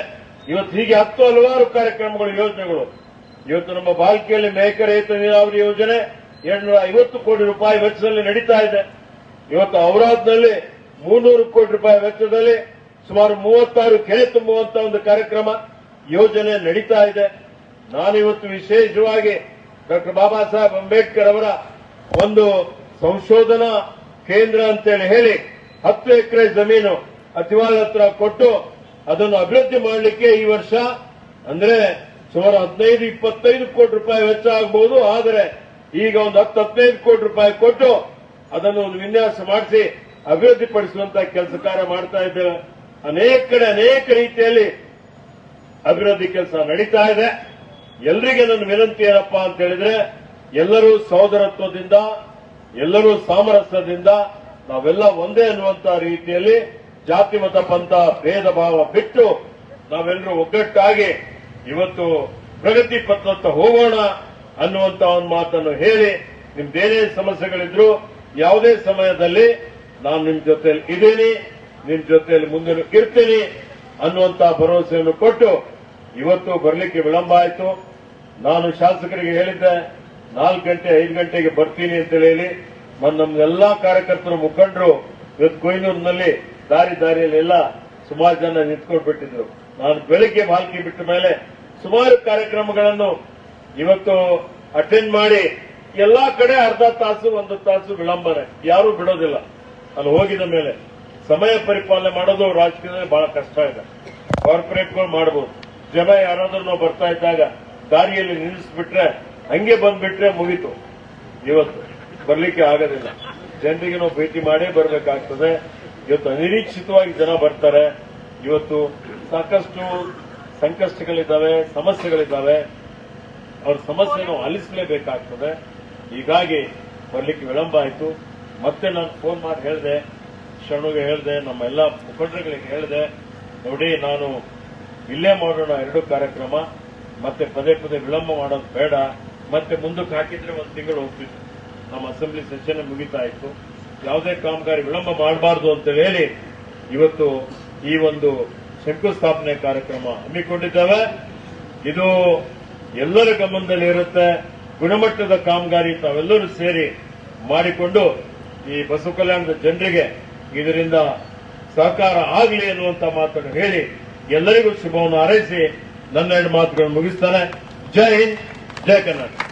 ಇವತ್ತು ಹೀಗೆ 10 ಹಲವಾರು ಕಾರ್ಯಕ್ರಮಗಳು, ಯೋಜನೆಗಳು ಇವತ್ತು ನಮ್ಮ ಬಾಲ್ಕಿಯಲ್ಲಿ ಮೇಕರೇತ ನೀರಾವರಿ ಯೋಜನೆ 250 ಕೋಟಿ ರೂಪಾಯಿ ವೆಚ್ಚದಲ್ಲಿ ನಡೀತಾ ಇದೆ. ಇವತ್ತು ಔರಾದ್ನಲ್ಲಿ 300 ಕೋಟಿ ರೂಪಾಯಿ ವೆಚ್ಚದಲ್ಲಿ ಸುಮಾರು 36 ಕೆರೆ ತುಂಬುವಂತ ಒಂದು ಕಾರ್ಯಕ್ರಮ ಯೋಜನೆ ನಡೀತಾ ಇದೆ. ನಾನಿವತ್ತು ವಿಶೇಷವಾಗಿ ಡಾಕ್ಟರ್ ಬಾಬಾ ಸಾಹೇಬ್ ಅಂಬೇಡ್ಕರ್ ಅವರ ಒಂದು ಸಂಶೋಧನಾ ಕೇಂದ್ರ ಅಂತೇಳಿ ಹೇಳಿ 10 ಎಕರೆ ಜಮೀನು ಅತಿವಾಳ ಹತ್ರ ಕೊಟ್ಟು ಅದನ್ನು ಅಭಿವೃದ್ಧಿ ಮಾಡಲಿಕ್ಕೆ ಈ ವರ್ಷ ಅಂದ್ರೆ ಸುಮಾರು 15-25 ಕೋಟಿ ರೂಪಾಯಿ ವೆಚ್ಚ ಆಗಬಹುದು. ಆದರೆ ಈಗ ಒಂದು 10-15 ಕೋಟಿ ರೂಪಾಯಿ ಕೊಟ್ಟು ಅದನ್ನು ಒಂದು ವಿನ್ಯಾಸ ಮಾಡಿಸಿ ಅಭಿವೃದ್ಧಿಪಡಿಸುವಂತಹ ಕೆಲಸ ಕಾರ್ಯ ಮಾಡ್ತಾ ಇದ್ದೇವೆ. ಅನೇಕ ಕಡೆ ಅನೇಕ ರೀತಿಯಲ್ಲಿ ಅಭಿವೃದ್ಧಿ ಕೆಲಸ ನಡೀತಾ ಇದೆ. ಎಲ್ಲರಿಗೆ ನನ್ನ ವಿನಂತಿ ಏನಪ್ಪಾ ಅಂತ ಹೇಳಿದ್ರೆ, ಎಲ್ಲರೂ ಸಹೋದರತ್ವದಿಂದ, ಎಲ್ಲರೂ ಸಾಮರಸ್ಯದಿಂದ ನಾವೆಲ್ಲ ಒಂದೇ ಅನ್ನುವಂತ ರೀತಿಯಲ್ಲಿ ಜಾತಿ ಮತ ಪಂಥ ಭೇದ ಭಾವ ಬಿಟ್ಟು ನಾವೆಲ್ಲರೂ ಒಗ್ಗಟ್ಟಾಗಿ ಇವತ್ತು ಪ್ರಗತಿ ಪಥದತ್ತ ಹೋಗೋಣ ಅನ್ನುವಂತ ಒಂದು ಮಾತನ್ನು ಹೇಳಿ, ನಿಮ್ದೇನೇ ಸಮಸ್ಯೆಗಳಿದ್ರು ಯಾವುದೇ ಸಮಯದಲ್ಲಿ ನಾನು ನಿಮ್ ಜೊತೆಯಲ್ಲಿ ಇದ್ದೀನಿ, ನಿಮ್ ಜೊತೆಯಲ್ಲಿ ಮುಂದೆ ಇರ್ತೀನಿ ಅನ್ನುವಂತ ಭರವಸೆಯನ್ನು ಕೊಟ್ಟು ಇವತ್ತು ಬರಲಿಕ್ಕೆ ವಿಳಂಬ ಆಯಿತು. ನಾನು ಶಾಸಕರಿಗೆ ಹೇಳಿದ್ದೆ 4 ಗಂಟೆ 5 ಗಂಟೆಗೆ ಬರ್ತೀನಿ ಅಂತ ಹೇಳಿ. ನಮ್ಮೆಲ್ಲಾ ಕಾರ್ಯಕರ್ತರು ಮುಖಂಡರು ಇವತ್ತು ಕೊಯ್ನೂರಿನಲ್ಲಿ ದಾರಿಯಲ್ಲೆಲ್ಲ ಸುಮಾರು ಜನ ನಿಂತ್ಕೊಂಡು ಬಿಟ್ಟಿದ್ರು. ನಾನು ಬೆಳಿಗ್ಗೆ ಬಾಲ್ಕಿ ಬಿಟ್ಟ ಮೇಲೆ ಸುಮಾರು ಕಾರ್ಯಕ್ರಮಗಳನ್ನು ಇವತ್ತು ಅಟೆಂಡ್ ಮಾಡಿ ಎಲ್ಲಾ ಕಡೆ ಅರ್ಧ ತಾಸು 1 ತಾಸು ವಿಳಂಬನೆ, ಯಾರೂ ಬಿಡೋದಿಲ್ಲ. ಅಲ್ಲಿ ಹೋಗಿದ ಮೇಲೆ ಸಮಯ ಪರಿಪಾಲನೆ ಮಾಡೋದು ರಾಜಕೀಯದಲ್ಲಿ ಬಹಳ ಕಷ್ಟ ಇದೆ. ಕಾರ್ಪೊರೇಟ್ಗಳು ಮಾಡಬಹುದು, ಜನ ಯಾರಾದ್ರೂ ನಾವು ಬರ್ತಾ ಇದ್ದಾಗ ದಾರಿಯಲ್ಲಿ ನಿಲ್ಲಿಸ್ಬಿಟ್ರೆ ಹಂಗೆ ಬಂದ್ಬಿಟ್ರೆ ಮುಗೀತು. ಇವತ್ತು ಬರ್ಲಿಕ್ಕೆ ಆಗೋದಿಲ್ಲ. ಜನರಿಗೆ ನಾವು ಭೇಟಿ ಮಾಡೇ ಬರಬೇಕಾಗ್ತದೆ. ಇವತ್ತು ಅನಿರೀಕ್ಷಿತವಾಗಿ ಜನ ಬರ್ತಾರೆ. ಇವತ್ತು ಸಾಕಷ್ಟು ಸಂಕಷ್ಟಗಳಿದ್ದಾವೆ, ಸಮಸ್ಯೆಗಳಿದ್ದಾವೆ. ಅವ್ರ ಸಮಸ್ಯೆಯನ್ನು ಆಲಿಸಲೇಬೇಕಾಗ್ತದೆ. ಹೀಗಾಗಿ ಬರ್ಲಿಕ್ಕೆ ವಿಳಂಬ ಆಯಿತು. ಮತ್ತೆ ನಾನು ಫೋನ್ ಮಾಡಿ ಹೇಳಿದೆ, ಶರಣುಗೆ ಹೇಳಿದೆ, ನಮ್ಮ ಎಲ್ಲ ಮುಖಂಡರುಗಳಿಗೆ ಹೇಳಿದೆ, ನೋಡಿ ನಾನು ಇಲ್ಲೇ ಮಾಡೋಣ 2 ಕಾರ್ಯಕ್ರಮ, ಮತ್ತೆ ಪದೇ ವಿಳಂಬ ಮಾಡೋದು ಬೇಡ. ಮತ್ತೆ ಮುಂದಕ್ಕೆ ಹಾಕಿದ್ರೆ 1 ತಿಂಗಳು ಹೋಗ್ತಿತ್ತು. ನಮ್ಮ ಅಸೆಂಬ್ಲಿ ಸೆಷನ್ ಮುಗಿತಾ ಇತ್ತು. ಯಾವುದೇ ಕಾಮಗಾರಿ ವಿಳಂಬ ಮಾಡಬಾರ್ದು ಅಂತ ಹೇಳಿ ಇವತ್ತು ಈ ಒಂದು ಶಂಕುಸ್ಥಾಪನೆ ಕಾರ್ಯಕ್ರಮ ಹಮ್ಮಿಕೊಂಡಿದ್ದೇವೆ. ಇದು ಎಲ್ಲರ ಗಮನದಲ್ಲಿ ಇರುತ್ತೆ. ಗುಣಮಟ್ಟದ ಕಾಮಗಾರಿ ತಾವೆಲ್ಲರೂ ಸೇರಿ ಮಾಡಿಕೊಂಡು ಈ ಬಸವಕಲ್ಯಾಣದ ಜನರಿಗೆ ಇದರಿಂದ ಸಹಕಾರ ಆಗಲಿ ಅನ್ನುವಂತ ಮಾತನ್ನು ಹೇಳಿ ಎಲ್ಲರಿಗೂ ಶುಭವನ್ನು ಹಾರೈಸಿ ನನ್ನ 2 ಮಾತುಗಳನ್ನು ಮುಗಿಸ್ತಾನೆ. ಜೈ ಹಿಂದ್, ಜೈ ಕರ್ನಾಟಕ.